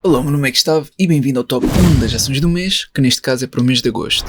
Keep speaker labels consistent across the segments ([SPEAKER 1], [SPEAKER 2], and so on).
[SPEAKER 1] Olá, meu nome é Gustavo e bem-vindo ao top 1 das ações do mês, que neste caso é para o mês de agosto.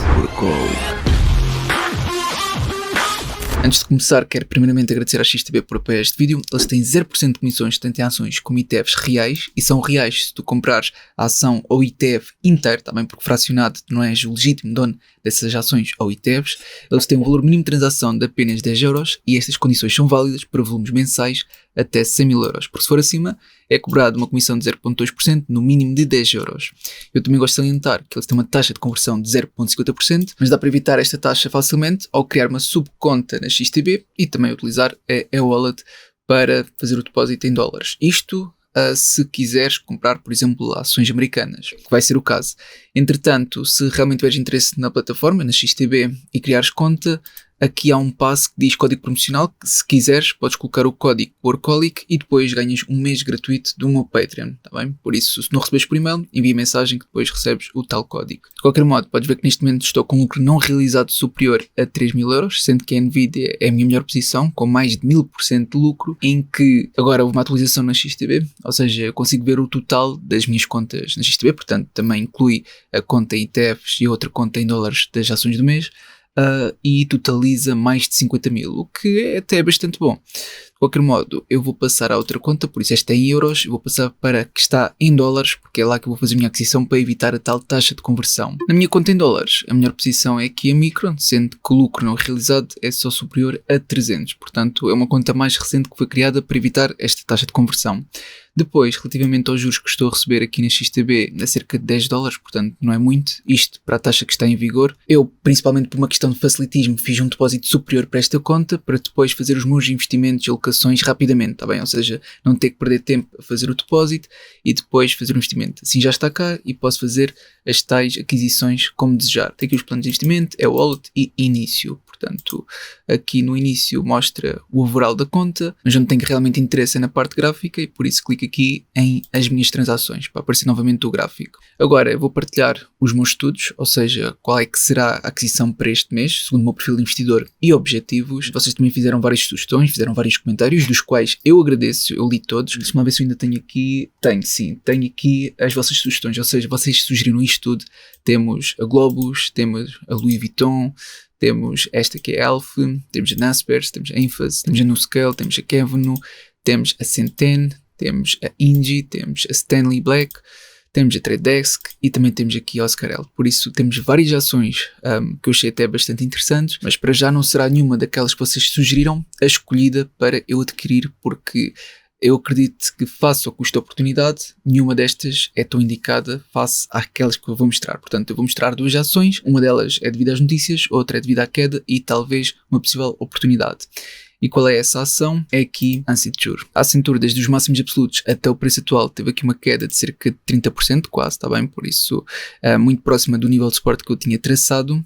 [SPEAKER 1] Antes de começar, quero primeiramente agradecer à XTB por apoiar este vídeo. Eles têm 0% de comissões tanto em ações como ETFs reais, e são reais se tu comprares a ação ou ETF inteiro, também porque fracionado não és o legítimo dono dessas ações ou ETFs. Eles têm um valor mínimo de transação de apenas 10 euros e estas condições são válidas para volumes mensais até 100 mil euros. Por se for acima, é cobrado uma comissão de 0,2% no mínimo de 10 euros. Eu também gosto de salientar que eles têm uma taxa de conversão de 0,50%, mas dá para evitar esta taxa facilmente ao criar uma subconta na XTB e também utilizar a e-wallet para fazer o depósito em dólares. Isto se quiseres comprar, por exemplo, ações americanas, que vai ser o caso. Entretanto, se realmente tiveres interesse na plataforma, na XTB, e criares conta, aqui há um passo que diz código promocional, que se quiseres podes colocar o código Workaholic e depois ganhas um mês gratuito do meu Patreon, tá bem? Por isso, se não recebes por e-mail, envia mensagem que depois recebes o tal código. De qualquer modo, podes ver que neste momento estou com um lucro não realizado superior a 3 mil euros, sendo que a Nvidia é a minha melhor posição, com mais de 1000% de lucro, em que agora houve uma atualização na XTB, ou seja, eu consigo ver o total das minhas contas na XTB, portanto também inclui a conta em ETFs e a outra conta em dólares das ações do mês. E totaliza mais de 50 mil, o que é até bastante bom. De qualquer modo, eu vou passar à outra conta, por isso esta é em euros, eu vou passar para que está em dólares, porque é lá que eu vou fazer a minha aquisição para evitar a tal taxa de conversão. Na minha conta em dólares, a melhor posição é aqui a Micron, sendo que o lucro não realizado é só superior a 300, portanto é uma conta mais recente que foi criada para evitar esta taxa de conversão. Depois, relativamente aos juros que estou a receber aqui na XTB, é cerca de 10 dólares, portanto não é muito, isto para a taxa que está em vigor. Eu, principalmente por uma questão de facilitismo, fiz um depósito superior para esta conta, para depois fazer os meus investimentos e alocações rapidamente, tá bem? Ou seja, não ter que perder tempo a fazer o depósito e depois fazer o investimento. Assim já está cá e posso fazer as tais aquisições como desejar. Tem aqui os planos de investimento, é o wallet e início. Portanto, aqui no início mostra o overall da conta, mas onde tenho realmente interesse é na parte gráfica e por isso clico aqui em as minhas transações, para aparecer novamente o gráfico. Agora eu vou partilhar os meus estudos, ou seja, qual é que será a aquisição para este mês, segundo o meu perfil de investidor e objetivos. Vocês também fizeram várias sugestões, fizeram vários comentários, dos quais eu agradeço, eu li todos. Deixa-me ver se eu ainda tenho aqui. Tenho aqui as vossas sugestões, ou seja, vocês sugeriram isto tudo. Temos a Globus, temos a Louis Vuitton, temos esta que é a Elf, temos a Naspers, temos a Infosys, temos a NuScale, temos a Kevino, temos a Centene, temos a Ingy, temos a Stanley Black, temos a Trade Desk e também temos aqui a Oscar L. Por isso temos várias ações que eu achei até bastante interessantes, mas para já não será nenhuma daquelas que vocês sugeriram a escolhida para eu adquirir, porque eu acredito que face ao custo de oportunidade, nenhuma destas é tão indicada face àquelas que eu vou mostrar. Portanto, eu vou mostrar duas ações, uma delas é devido às notícias, outra é devido à queda e talvez uma possível oportunidade. E qual é essa ação? É aqui a Accenture. A Accenture, desde os máximos absolutos até o preço atual, teve aqui uma queda de cerca de 30%, quase, está bem? Por isso, muito próxima do nível de suporte que eu tinha traçado,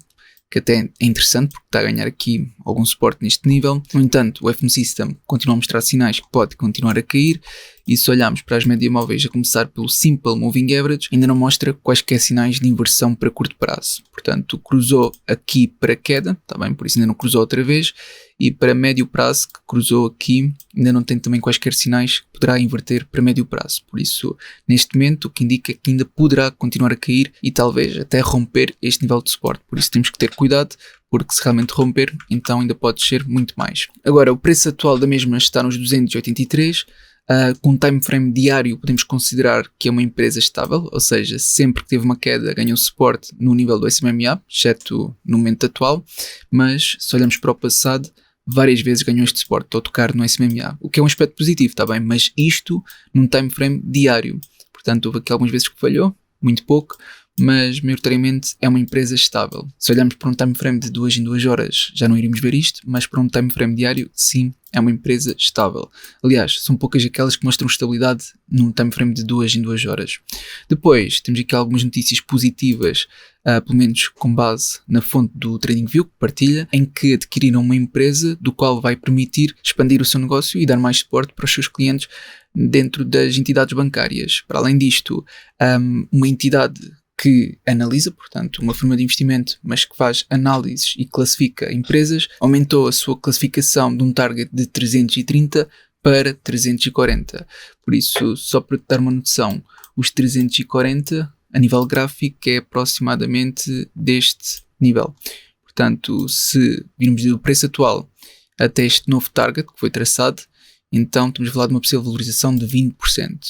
[SPEAKER 1] que até é interessante porque está a ganhar aqui algum suporte neste nível. No entanto, o FM System continua a mostrar sinais que pode continuar a cair, e se olharmos para as médias móveis, a começar pelo Simple Moving Average, ainda não mostra quaisquer sinais de inversão para curto prazo. Portanto, cruzou aqui para queda, está bem? Por isso ainda não cruzou outra vez, e para médio prazo, que cruzou aqui, ainda não tem também quaisquer sinais que poderá inverter para médio prazo. Por isso, neste momento, o que indica que ainda poderá continuar a cair e talvez até romper este nível de suporte. Por isso temos que ter cuidado, porque se realmente romper, então ainda pode ser muito mais. Agora, o preço atual da mesma está nos 283, com um time frame diário podemos considerar que é uma empresa estável, ou seja, sempre que teve uma queda ganhou suporte no nível do SMMA, exceto no momento atual, mas se olharmos para o passado, várias vezes ganhou este suporte ao tocar no SMMA, o que é um aspecto positivo, está bem, mas isto num time frame diário. Portanto, houve aqui algumas vezes que falhou, muito pouco, mas maioritariamente é uma empresa estável. Se olharmos para um time frame de 2 em 2 horas já não iríamos ver isto, mas para um time frame diário, sim, é uma empresa estável. Aliás, são poucas aquelas que mostram estabilidade num time frame de 2 em 2 horas. Depois, temos aqui algumas notícias positivas, pelo menos com base na fonte do TradingView que partilha, em que adquiriram uma empresa do qual vai permitir expandir o seu negócio e dar mais suporte para os seus clientes dentro das entidades bancárias. Para além disto, uma entidade que analisa, portanto, uma firma de investimento, mas que faz análises e classifica empresas, aumentou a sua classificação de um target de 330 para 340. Por isso, só para te dar uma noção, os 340 a nível gráfico, que é aproximadamente deste nível. Portanto, se virmos do preço atual até este novo target que foi traçado, então estamos a falar de uma possível valorização de 20%,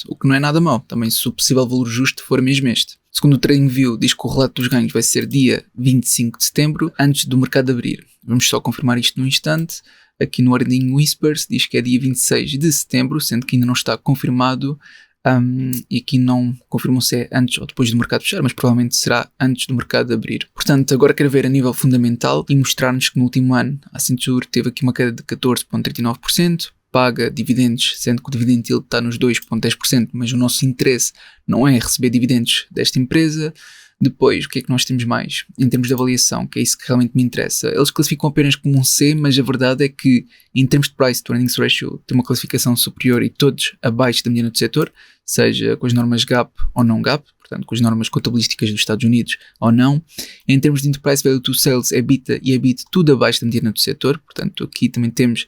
[SPEAKER 1] o que não é nada mau, também se o possível valor justo for mesmo este. Segundo o TradingView, diz que o relato dos ganhos vai ser dia 25 de setembro, antes do mercado abrir. Vamos só confirmar isto num instante. Aqui no Earning Whispers diz que é dia 26 de setembro, sendo que ainda não está confirmado, e aqui não confirmam se é antes ou depois do mercado fechar, mas provavelmente será antes do mercado abrir. Portanto, agora quero ver a nível fundamental e mostrar-nos que no último ano a Accenture teve aqui uma queda de 14,39%, paga dividendos, sendo que o dividend yield está nos 2,10%, mas o nosso interesse não é receber dividendos desta empresa. Depois, o que é que nós temos mais? Em termos de avaliação, que é isso que realmente me interessa. Eles classificam apenas como um C, mas a verdade é que, em termos de Price to Earnings Ratio, tem uma classificação superior e todos abaixo da mediana do setor, seja com as normas GAAP ou não GAAP, portanto, com as normas contabilísticas dos Estados Unidos ou não. Em termos de Enterprise Value to Sales, EBITDA e EBIT, tudo abaixo da mediana do setor, portanto, aqui também temos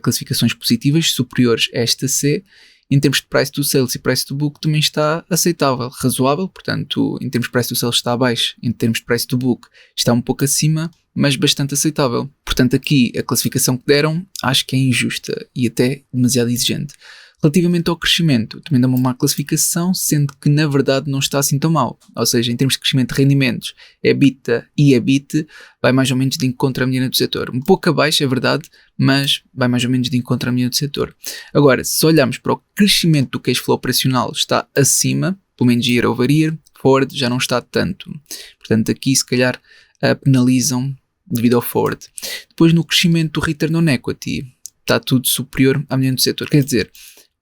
[SPEAKER 1] classificações positivas, superiores a esta C. Em termos de Price to Sales e Price to Book também está aceitável, razoável, portanto, em termos de Price to Sales está abaixo, em termos de Price to Book está um pouco acima, mas bastante aceitável. Portanto, aqui a classificação que deram acho que é injusta e até demasiado exigente. Relativamente ao crescimento, também dá uma má classificação, sendo que na verdade não está assim tão mal. Ou seja, em termos de crescimento de rendimentos, EBITDA e EBIT vai mais ou menos de encontro à mediana do setor. Um pouco abaixo, é verdade, mas vai mais ou menos de encontro à mediana do setor. Agora, se olharmos para o crescimento do cash flow operacional, está acima, pelo menos year over year, forward já não está tanto. Portanto, aqui se calhar penalizam devido ao forward. Depois no crescimento do return on equity, está tudo superior à mediana do setor. Quer dizer,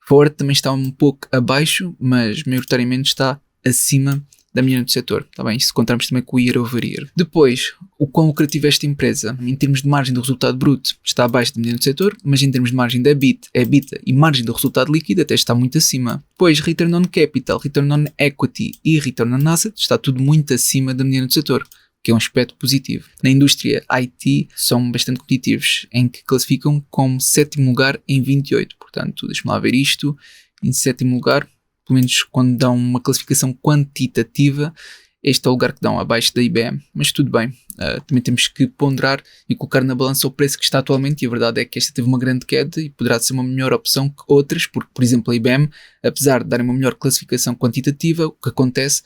[SPEAKER 1] forward também está um pouco abaixo, mas maioritariamente está acima da mediana do setor. Está bem? Se contarmos também com o year over year. Depois, o quão lucrativa é esta empresa? Em termos de margem do resultado bruto, está abaixo da mediana do setor, mas em termos de margem da EBIT, EBITDA e margem do resultado líquido, até está muito acima. Depois, return on capital, return on equity e return on asset, está tudo muito acima da mediana do setor, que é um aspecto positivo. Na indústria IT são bastante competitivos, em que classificam como 7º lugar em 28. Portanto, deixa-me lá ver isto. Em 7º lugar, pelo menos quando dão uma classificação quantitativa, este é o lugar que dão, abaixo da IBM. Mas tudo bem, também temos que ponderar e colocar na balança o preço que está atualmente, e a verdade é que esta teve uma grande queda e poderá ser uma melhor opção que outras, porque, por exemplo, a IBM, apesar de darem uma melhor classificação quantitativa, o que acontece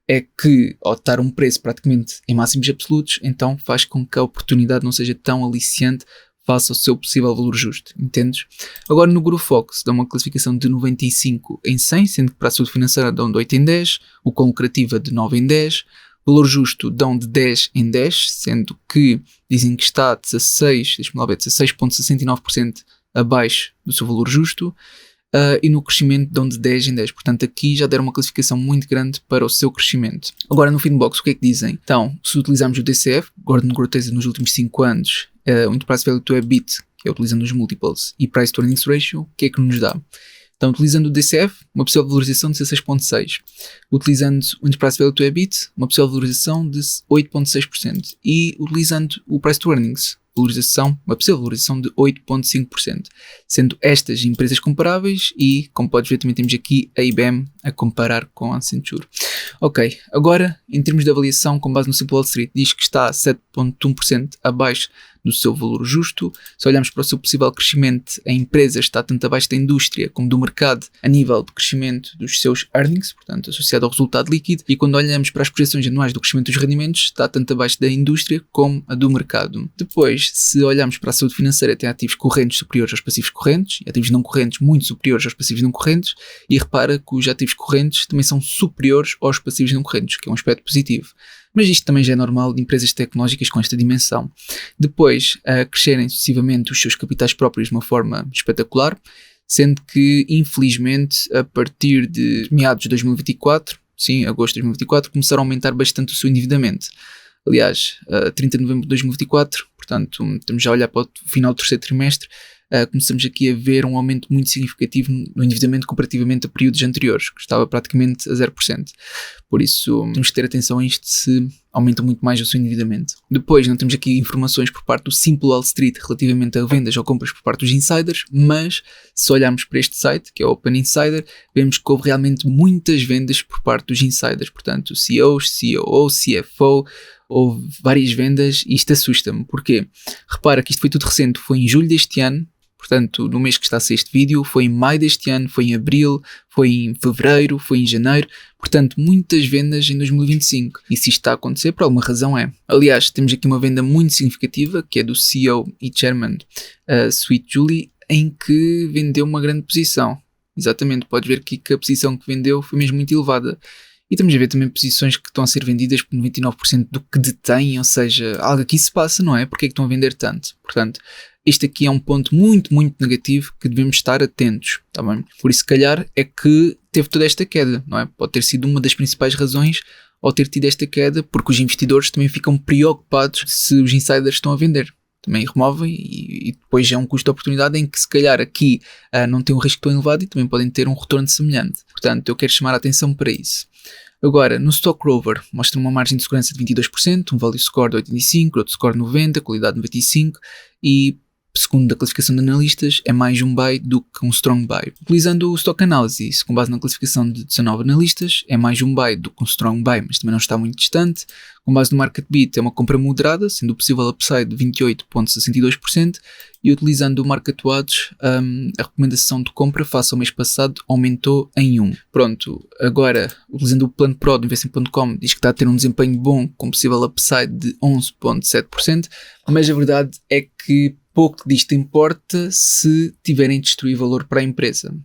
[SPEAKER 1] é que, ao estar um preço praticamente em máximos absolutos, então faz com que a oportunidade não seja tão aliciante face ao seu possível valor justo, entendes? Agora no GrowFox dá uma classificação de 95 em 100, sendo que para a saúde financeira dão de 8 em 10, o quão lucrativa de 9 em 10, valor justo dão de 10 em 10, sendo que dizem que está 16,69% abaixo do seu valor justo. E no crescimento dão de 10 em 10, portanto aqui já deram uma classificação muito grande para o seu crescimento. Agora no Finbox o que é que dizem? Então, se utilizarmos o DCF, Gordon Growth nos últimos 5 anos, o Enterprise Value to EBIT, que é utilizando os multiples, e Price to Earnings Ratio, o que é que nos dá? Então, utilizando o DCF, uma possível valorização de 16,6%. Utilizando o Enterprise Value to EBIT, uma possível valorização de 8,6%. E utilizando o Price to Earnings, uma possível valorização de 8,5%. Sendo estas empresas comparáveis e, como podes ver, também temos aqui a IBM a comparar com a Accenture. Ok, agora, em termos de avaliação, com base no Simple Wall Street, diz que está 7,1% abaixo do seu valor justo. Se olharmos para o seu possível crescimento, a empresa está tanto abaixo da indústria como do mercado a nível de crescimento dos seus earnings, portanto associado ao resultado líquido, e quando olhamos para as projeções anuais do crescimento dos rendimentos, está tanto abaixo da indústria como a do mercado. Depois, se olharmos para a saúde financeira, tem ativos correntes superiores aos passivos correntes, e ativos não correntes muito superiores aos passivos não correntes, e repara que os ativos correntes também são superiores aos passivos não correntes, que é um aspecto positivo. Mas isto também já é normal de empresas tecnológicas com esta dimensão. Depois, a crescerem sucessivamente os seus capitais próprios de uma forma espetacular, sendo que, infelizmente, a partir de meados de 2024, sim, agosto de 2024, começaram a aumentar bastante o seu endividamento. Aliás, a 30 de novembro de 2024, portanto, estamos já a olhar para o final do terceiro trimestre, começamos aqui a ver um aumento muito significativo no endividamento comparativamente a períodos anteriores, que estava praticamente a 0%. Por isso, temos que ter atenção a isto se aumenta muito mais o seu endividamento. Depois, não temos aqui informações por parte do Simple Wall Street relativamente a vendas ou compras por parte dos insiders, mas se olharmos para este site, que é o Open Insider, vemos que houve realmente muitas vendas por parte dos insiders, portanto, CEOs, COO, CFO, houve várias vendas e isto assusta-me. Porquê? Repara que isto foi tudo recente, foi em julho deste ano, portanto, no mês que está a ser este vídeo, foi em maio deste ano, foi em abril, foi em fevereiro, foi em janeiro, portanto, muitas vendas em 2025. E se isto está a acontecer, por alguma razão é. Aliás, temos aqui uma venda muito significativa, que é do CEO e Chairman Sweet Julie, em que vendeu uma grande posição. Exatamente, podes ver aqui que a posição que vendeu foi mesmo muito elevada. E estamos a ver também posições que estão a ser vendidas por 99% do que detêm, ou seja, algo aqui se passa, não é? Porque é que estão a vender tanto? Portanto, este aqui é um ponto muito, muito negativo que devemos estar atentos, tá bem? Por isso, se calhar, é que teve toda esta queda, não é? Pode ter sido uma das principais razões ao ter tido esta queda, porque os investidores também ficam preocupados se os insiders estão a vender. Também removem e depois já é um custo de oportunidade em que se calhar aqui não tem um risco tão elevado e também podem ter um retorno semelhante. Portanto, eu quero chamar a atenção para isso. Agora, no Stock Rover, mostra uma margem de segurança de 22%, um value score de 85%, outro score 90%, qualidade 95% e, segundo a classificação de analistas, é mais um buy do que um strong buy. Utilizando o Stock Analysis, com base na classificação de 19 analistas, é mais um buy do que um strong buy, mas também não está muito distante. Com base no Market Beat, é uma compra moderada, sendo o possível upside de 28,62%, e utilizando o Market Watch, a recomendação de compra face ao mês passado aumentou em 1. Pronto, agora, utilizando o plano Pro do Investing.com, diz que está a ter um desempenho bom, com possível upside de 11,7%, mas a verdade é que pouco disto importa se tiverem de destruir valor para a empresa.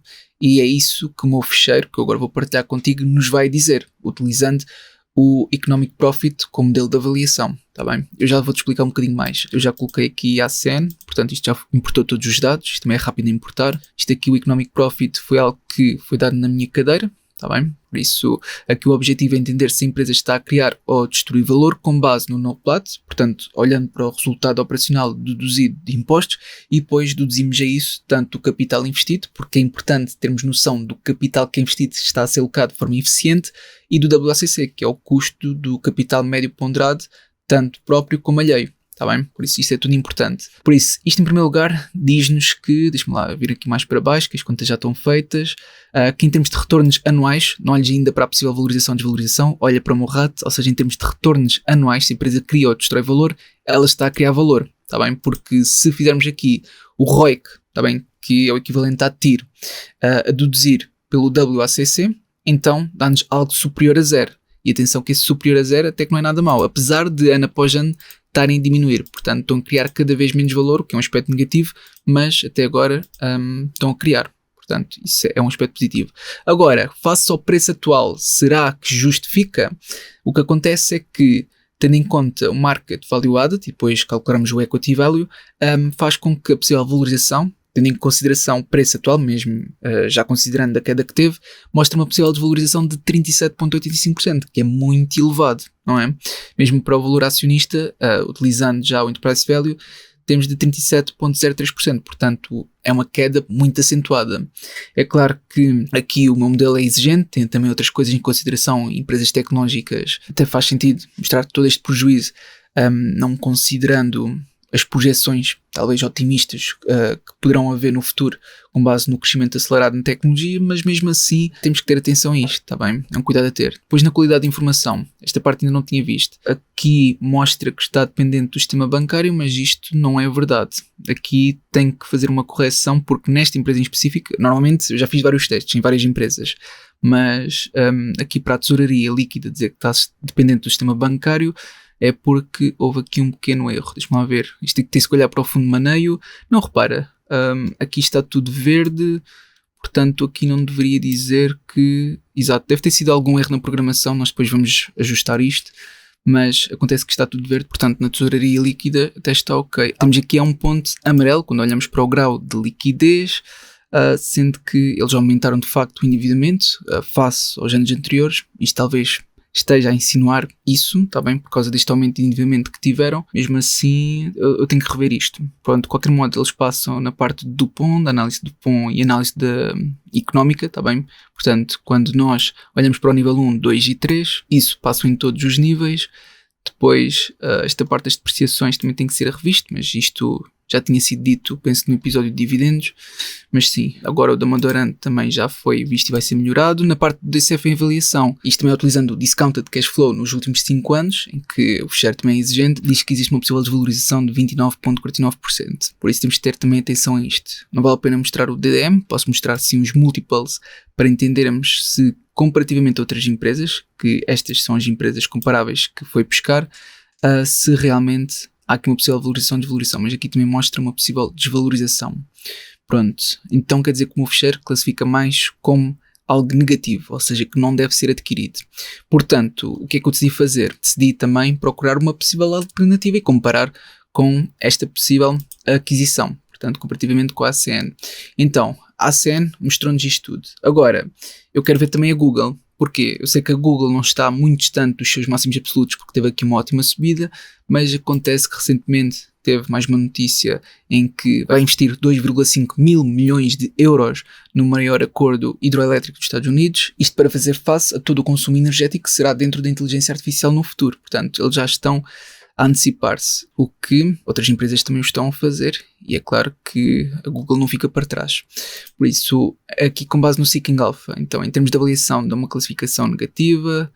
[SPEAKER 1] E é isso que o meu fecheiro, que eu agora vou partilhar contigo, nos vai dizer, utilizando o Economic Profit como modelo de avaliação, tá bem? Eu já vou-te explicar um bocadinho mais. Eu já coloquei aqui a ACN, portanto isto já importou todos os dados, isto também é rápido de importar. Isto aqui, o Economic Profit, foi algo que foi dado na minha cadeira, tá bem? Por isso, aqui o objetivo é entender se a empresa está a criar ou destruir valor com base no NOPLAT, portanto, olhando para o resultado operacional deduzido de impostos e depois deduzimos a isso tanto o capital investido, porque é importante termos noção do capital que é investido está a ser alocado de forma eficiente, e do WACC, que é o custo do capital médio ponderado, tanto próprio como alheio. Está bem? Por isso isto é tudo importante. Por isso, isto em primeiro lugar diz-nos que, deixa-me lá vir aqui mais para baixo, que as contas já estão feitas, que em termos de retornos anuais, não olhes ainda para a possível valorização ou desvalorização, olha para o meu RAT, ou seja, em termos de retornos anuais, se a empresa cria ou destrói valor, ela está a criar valor, está bem? Porque se fizermos aqui o ROIC, está bem? Que é o equivalente a TIR, a deduzir pelo WACC, então dá-nos algo superior a zero. E atenção que esse superior a zero até que não é nada mau, apesar de ano após ano estarem a diminuir. Portanto, estão a criar cada vez menos valor, o que é um aspecto negativo, mas até agora estão a criar. Portanto, isso é um aspecto positivo. Agora, face ao preço atual, será que justifica? O que acontece é que, tendo em conta o market value added, e depois calcularmos o equity value, faz com que a possível valorização, tendo em consideração o preço atual, mesmo já considerando a queda que teve, mostra uma possível desvalorização de 37,85%, que é muito elevado, não é? Mesmo para o valor acionista, utilizando já o Enterprise Value, temos de 37,03%, portanto é uma queda muito acentuada. É claro que aqui o meu modelo é exigente, tem também outras coisas em consideração, empresas tecnológicas, até faz sentido mostrar todo este prejuízo, não considerando as projeções, talvez otimistas, que poderão haver no futuro com base no crescimento acelerado na tecnologia, mas mesmo assim temos que ter atenção a isto, está bem? É um cuidado a ter. Depois na qualidade de informação, esta parte ainda não tinha visto. Aqui mostra que está dependente do sistema bancário, mas isto não é verdade. Aqui tenho que fazer uma correção, porque nesta empresa em específico, normalmente eu já fiz vários testes em várias empresas, mas aqui para a tesouraria líquida dizer que está dependente do sistema bancário, é porque houve aqui um pequeno erro. Deixa-me lá ver. Isto tem-se que olhar para o fundo de maneio. Não, repara. Aqui está tudo verde. Portanto, aqui não deveria dizer que... Exato, deve ter sido algum erro na programação. Nós depois vamos ajustar isto. Mas acontece que está tudo verde. Portanto, na tesouraria líquida até está ok. Temos aqui um ponto amarelo quando olhamos para o grau de liquidez. Sendo que eles aumentaram de facto o endividamento face aos anos anteriores. Isto talvez esteja a insinuar isso, está bem, por causa deste aumento de endividamento que tiveram. Mesmo assim, eu tenho que rever isto. Pronto, de qualquer modo, eles passam na parte do Dupont, da análise do Dupont e análise económica, está bem? Portanto, quando nós olhamos para o nível 1, 2 e 3, isso passa em todos os níveis. Depois, esta parte das depreciações também tem que ser revisto, mas isto já tinha sido dito, penso, no episódio de dividendos. Mas sim, agora o da Madorante também já foi visto e vai ser melhorado. Na parte do DCF em avaliação, isto também é utilizando o Discounted Cash Flow nos últimos 5 anos, em que o share também é exigente, diz que existe uma possível desvalorização de 29,49%. Por isso temos de ter também atenção a isto. Não vale a pena mostrar o DDM, posso mostrar sim os multiples para entendermos se, comparativamente a outras empresas, que estas são as empresas comparáveis que foi buscar, se realmente há aqui uma possível valorização e desvalorização, mas aqui também mostra uma possível desvalorização. Pronto, então quer dizer que o meu share classifica mais como algo negativo, ou seja, que não deve ser adquirido. Portanto, o que é que eu decidi fazer? Decidi também procurar uma possível alternativa e comparar com esta possível aquisição, portanto, comparativamente com a ACN. Então, a ACN mostrou-nos isto tudo. Agora, eu quero ver também a Google. Porquê? Eu sei que a Google não está muito distante dos seus máximos absolutos porque teve aqui uma ótima subida, mas acontece que recentemente teve mais uma notícia em que vai investir 2,5 mil milhões de euros no maior acordo hidroelétrico dos Estados Unidos, isto para fazer face a todo o consumo energético que será dentro da inteligência artificial no futuro. Portanto, eles já estão a antecipar-se, o que outras empresas também o estão a fazer, e é claro que a Google não fica para trás. Por isso, aqui com base no Seeking Alpha, então em termos de avaliação dá uma classificação negativa.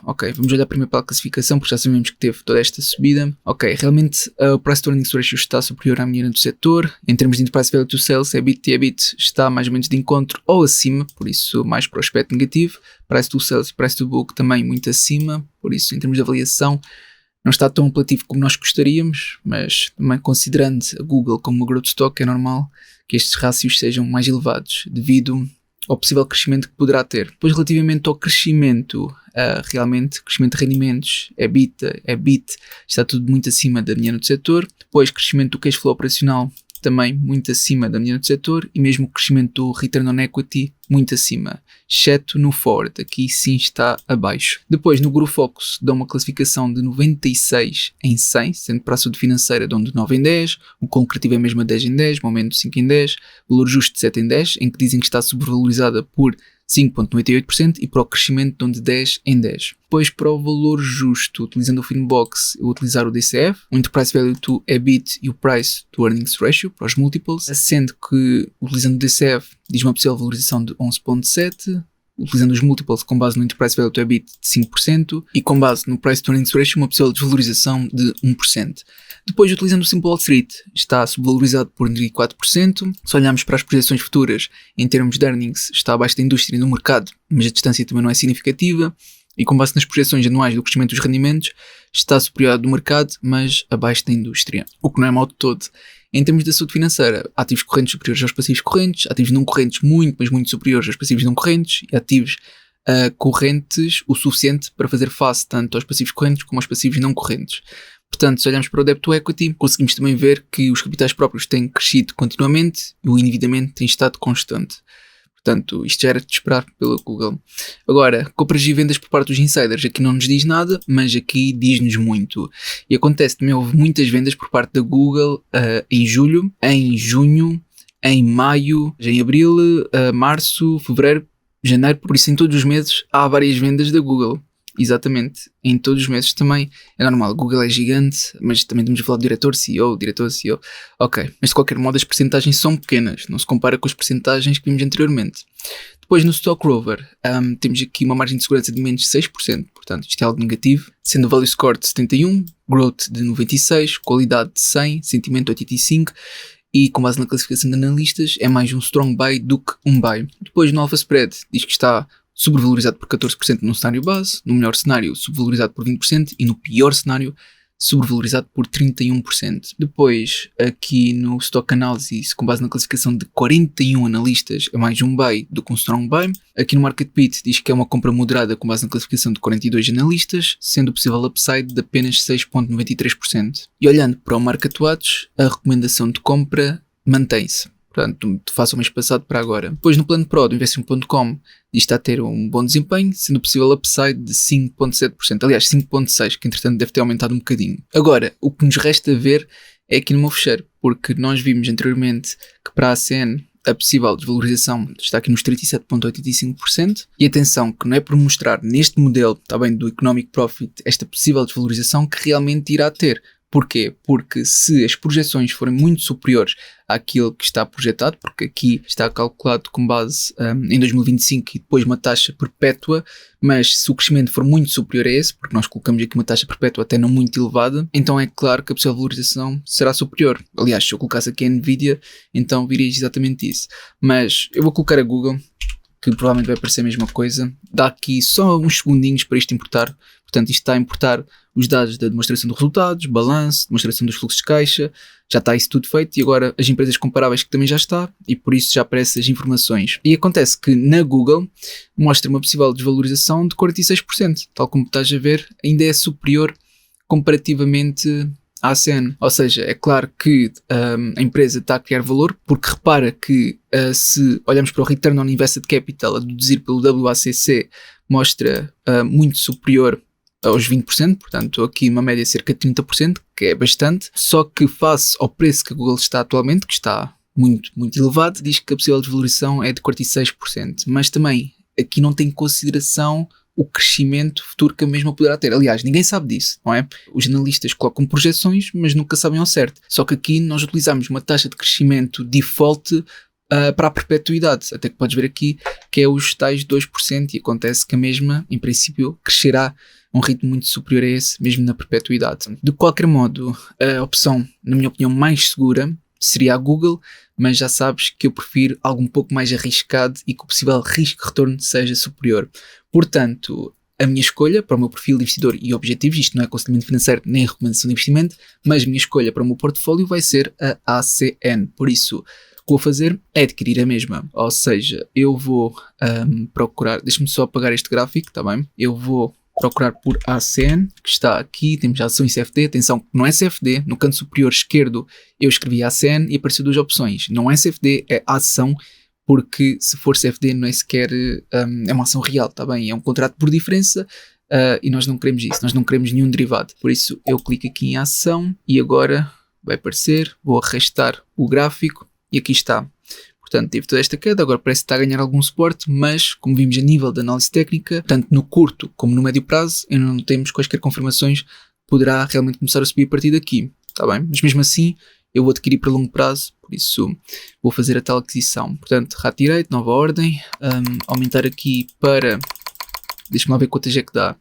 [SPEAKER 1] Ok, vamos olhar primeiro para a classificação porque já sabemos que teve toda esta subida. Ok, realmente o Price to Earnings Ratio está superior à mediana do setor. Em termos de Enterprise Value to Sales, EBIT e EBIT está mais ou menos de encontro ou acima, por isso mais para o aspecto negativo. Price to Sales e Price to Book também muito acima, por isso em termos de avaliação não está tão apelativo como nós gostaríamos, mas também considerando a Google como uma growth stock, é normal que estes rácios sejam mais elevados devido ao possível crescimento que poderá ter. Depois, relativamente ao crescimento, realmente, crescimento de rendimentos, EBITDA, EBIT, está tudo muito acima da mediana do setor. Depois, crescimento do cash flow operacional, também muito acima da mediana do setor, e mesmo o crescimento do return on equity muito acima, exceto no Ford, aqui sim está abaixo. Depois no Guru Focus dá uma classificação de 96 em 100, sendo para a saúde financeira dão de 9 em 10, o concretivo é mesmo a 10 em 10, momento 5 em 10, valor justo de 7 em 10, em que dizem que está sobrevalorizada por 5,98% e para o crescimento dão de 10 em 10. Depois para o valor justo, utilizando o Finbox, eu vou utilizar o DCF, o Enterprise Value to EBIT e o Price to Earnings Ratio, para os múltiples, sendo que utilizando o DCF diz uma possível valorização de 11,7%, utilizando os múltiples com base no Enterprise Value to EBIT de 5% e com base no Price to Earnings Ratio uma possível desvalorização de 1%. Depois, utilizando o Simple Wall Street, está subvalorizado por 4%. Se olharmos para as projeções futuras, em termos de earnings, está abaixo da indústria e do mercado, mas a distância também não é significativa. E com base nas projeções anuais do crescimento dos rendimentos, está superior ao do mercado, mas abaixo da indústria, o que não é mau de todo. Em termos da saúde financeira, ativos correntes superiores aos passivos correntes, ativos não correntes muito, mas muito superiores aos passivos não correntes, e ativos correntes o suficiente para fazer face tanto aos passivos correntes como aos passivos não correntes. Portanto, se olharmos para o Debt to Equity, conseguimos também ver que os capitais próprios têm crescido continuamente e o endividamento tem estado constante. Portanto, isto já era de esperar pela Google. Agora, compras e vendas por parte dos insiders, aqui não nos diz nada, mas aqui diz-nos muito. E acontece também, houve muitas vendas por parte da Google em julho, em junho, em maio, em abril, março, fevereiro, janeiro, por isso em todos os meses há várias vendas da Google. Exatamente, em todos os meses também é normal. Google é gigante, mas também estamos a falar de diretor CEO. Ok, mas de qualquer modo as percentagens são pequenas, não se compara com as percentagens que vimos anteriormente. Depois no Stock Rover temos aqui uma margem de segurança de menos de 6%, portanto isto é algo negativo, sendo o Value Score de 71, Growth de 96, Qualidade de 100, Sentimento de 85 e com base na classificação de analistas é mais um Strong Buy do que um Buy. Depois no Alpha Spread diz que está sobrevalorizado por 14% no cenário base, no melhor cenário subvalorizado por 20% e no pior cenário sobrevalorizado por 31%. Depois, aqui no Stock Analysis, com base na classificação de 41 analistas, é mais um buy do que um strong buy. Aqui no Market Beat diz que é uma compra moderada com base na classificação de 42 analistas, sendo o possível upside de apenas 6,93%. E olhando para o Market Watch, a recomendação de compra mantém-se. portanto, faço o mês passado para agora. Depois no plano Pro do Investing.com diz que está a ter um bom desempenho, sendo possível upside de 5,7%, aliás 5,6%, que entretanto deve ter aumentado um bocadinho. Agora, o que nos resta ver é aqui no meu fecheiro, porque nós vimos anteriormente que para a ACN a possível desvalorização está aqui nos 37,85%, e atenção que não é por mostrar neste modelo, está bem, do Economic Profit, esta possível desvalorização que realmente irá ter. Porquê? Porque se as projeções forem muito superiores àquilo que está projetado, porque aqui está calculado com base em 2025 e depois uma taxa perpétua, mas se o crescimento for muito superior a esse, porque nós colocamos aqui uma taxa perpétua até não muito elevada, então é claro que a possível valorização será superior. Aliás, se eu colocasse aqui a Nvidia, então viria exatamente isso. Mas eu vou colocar a Google, que provavelmente vai aparecer a mesma coisa. Dá aqui só uns segundinhos para isto importar. Portanto, isto está a importar os dados da demonstração de resultados, balanço, demonstração dos fluxos de caixa, já está isso tudo feito, e agora as empresas comparáveis que também já está, e por isso já aparecem as informações. E acontece que na Google mostra uma possível desvalorização de 46%, tal como estás a ver, ainda é superior comparativamente à ACN. Ou seja, é claro que a empresa está a criar valor, porque repara que se olharmos para o Return on Invested Capital a deduzir pelo WACC, mostra muito superior aos 20%, portanto aqui uma média de cerca de 30%, que é bastante, só que face ao preço que a Google está atualmente, que está muito, muito elevado, diz que a possível desvalorização é de 46%, mas também aqui não tem em consideração o crescimento futuro que a mesma poderá ter. Aliás, ninguém sabe disso, não é? Os analistas colocam projeções, mas nunca sabem ao certo. Só que aqui nós utilizamos uma taxa de crescimento default para a perpetuidade, até que podes ver aqui que é os tais 2%, e acontece que a mesma, em princípio, crescerá a um ritmo muito superior a esse, mesmo na perpetuidade. De qualquer modo, a opção, na minha opinião, mais segura seria a Google, mas já sabes que eu prefiro algo um pouco mais arriscado e que o possível risco-retorno seja superior. Portanto, a minha escolha para o meu perfil de investidor e objetivos, isto não é aconselhamento financeiro nem recomendação de investimento, mas a minha escolha para o meu portfólio vai ser a ACN. Por isso, o que vou fazer é adquirir a mesma. Ou seja, eu vou procurar, deixa-me só apagar este gráfico, está bem? Eu vou procurar por ACN, que está aqui, temos a ação em CFD, atenção, não é CFD, no canto superior esquerdo eu escrevi ACN e apareceu duas opções, não é CFD, é ação, porque se for CFD não é sequer, é uma ação real, está bem, é um contrato por diferença, e nós não queremos isso, nós não queremos nenhum derivado, por isso eu clico aqui em ação e agora vai aparecer, vou arrastar o gráfico e aqui está. Portanto, tive toda esta queda, agora parece que está a ganhar algum suporte, mas, como vimos a nível de análise técnica, tanto no curto como no médio prazo, ainda não temos quaisquer confirmações, poderá realmente começar a subir a partir daqui, está bem? Mas mesmo assim, eu vou adquirir para longo prazo, por isso vou fazer a tal aquisição. Portanto, rato direito, nova ordem, aumentar aqui para, deixa-me lá ver quantas é que dá.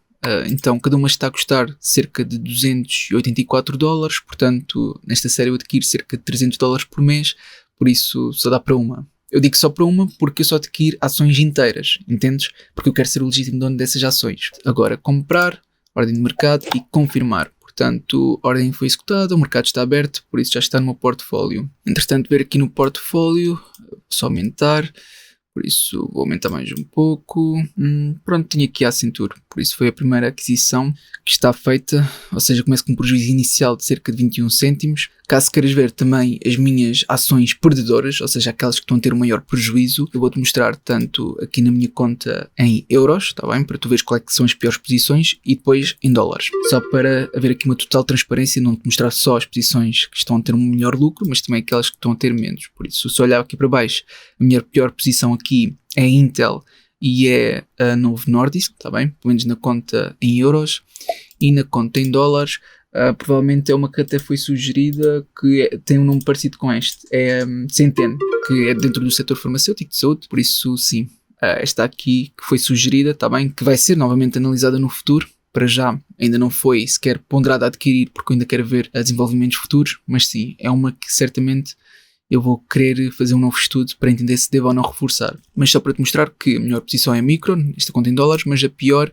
[SPEAKER 1] Então, cada uma está a custar cerca de $284, portanto, nesta série eu adquiro cerca de $300 por mês, por isso só dá para uma. Eu digo só para uma porque eu só adquiro ações inteiras, entendes? Porque eu quero ser o legítimo dono dessas ações. Agora, comprar, ordem de mercado e confirmar. Portanto, a ordem foi executada, o mercado está aberto, por isso já está no meu portfólio. Entretanto, ver aqui no portfólio, só aumentar, por isso vou aumentar mais um pouco. Pronto, tinha aqui a Accenture, por isso foi a primeira aquisição que está feita, ou seja, começo com um prejuízo inicial de cerca de 21 cêntimos. Caso queiras ver também as minhas ações perdedoras, ou seja, aquelas que estão a ter o maior prejuízo, eu vou-te mostrar tanto aqui na minha conta em euros, está bem? Para tu veres quais é que são as piores posições, e depois em dólares. Só para haver aqui uma total transparência e não te mostrar só as posições que estão a ter um melhor lucro, mas também aquelas que estão a ter menos. Por isso, se olhar aqui para baixo, a minha pior posição aqui é a Intel e é a Novo Nordisk, está bem? Pelo menos na conta em euros, e na conta em dólares. Provavelmente é uma que até foi sugerida, que tem um nome parecido com este, é Centene, que é dentro do setor farmacêutico de saúde, por isso sim, esta aqui que foi sugerida, está bem, que vai ser novamente analisada no futuro. Para já ainda não foi sequer ponderada a adquirir, porque eu ainda quero ver desenvolvimentos futuros, mas sim, é uma que certamente eu vou querer fazer um novo estudo para entender se devo ou não reforçar. Mas só para te mostrar que a melhor posição é a Micron, esta conta em dólares, mas a pior,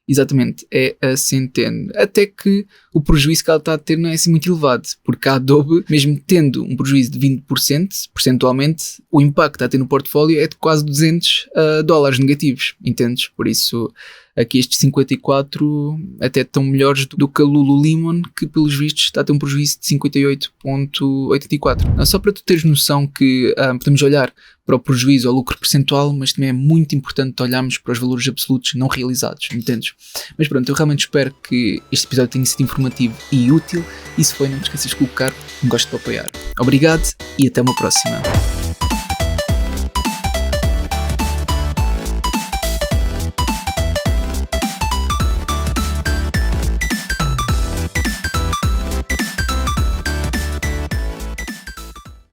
[SPEAKER 1] exatamente, é a Centene. Até que o prejuízo que ela está a ter não é assim muito elevado, porque a Adobe, mesmo tendo um prejuízo de 20%, percentualmente, o impacto que está a ter no portfólio é de quase $200 negativos, entendes? Por isso, aqui estes 54 até estão melhores do que a Lululemon, que pelos vistos está a ter um prejuízo de 58,84. Só para tu teres noção que podemos olhar para o prejuízo ou lucro percentual, mas também é muito importante olharmos para os valores absolutos não realizados, entendes? Mas pronto, eu realmente espero que este episódio tenha sido informativo e útil, e se foi, não te esqueças de colocar um gosto para apoiar. Obrigado e até uma próxima.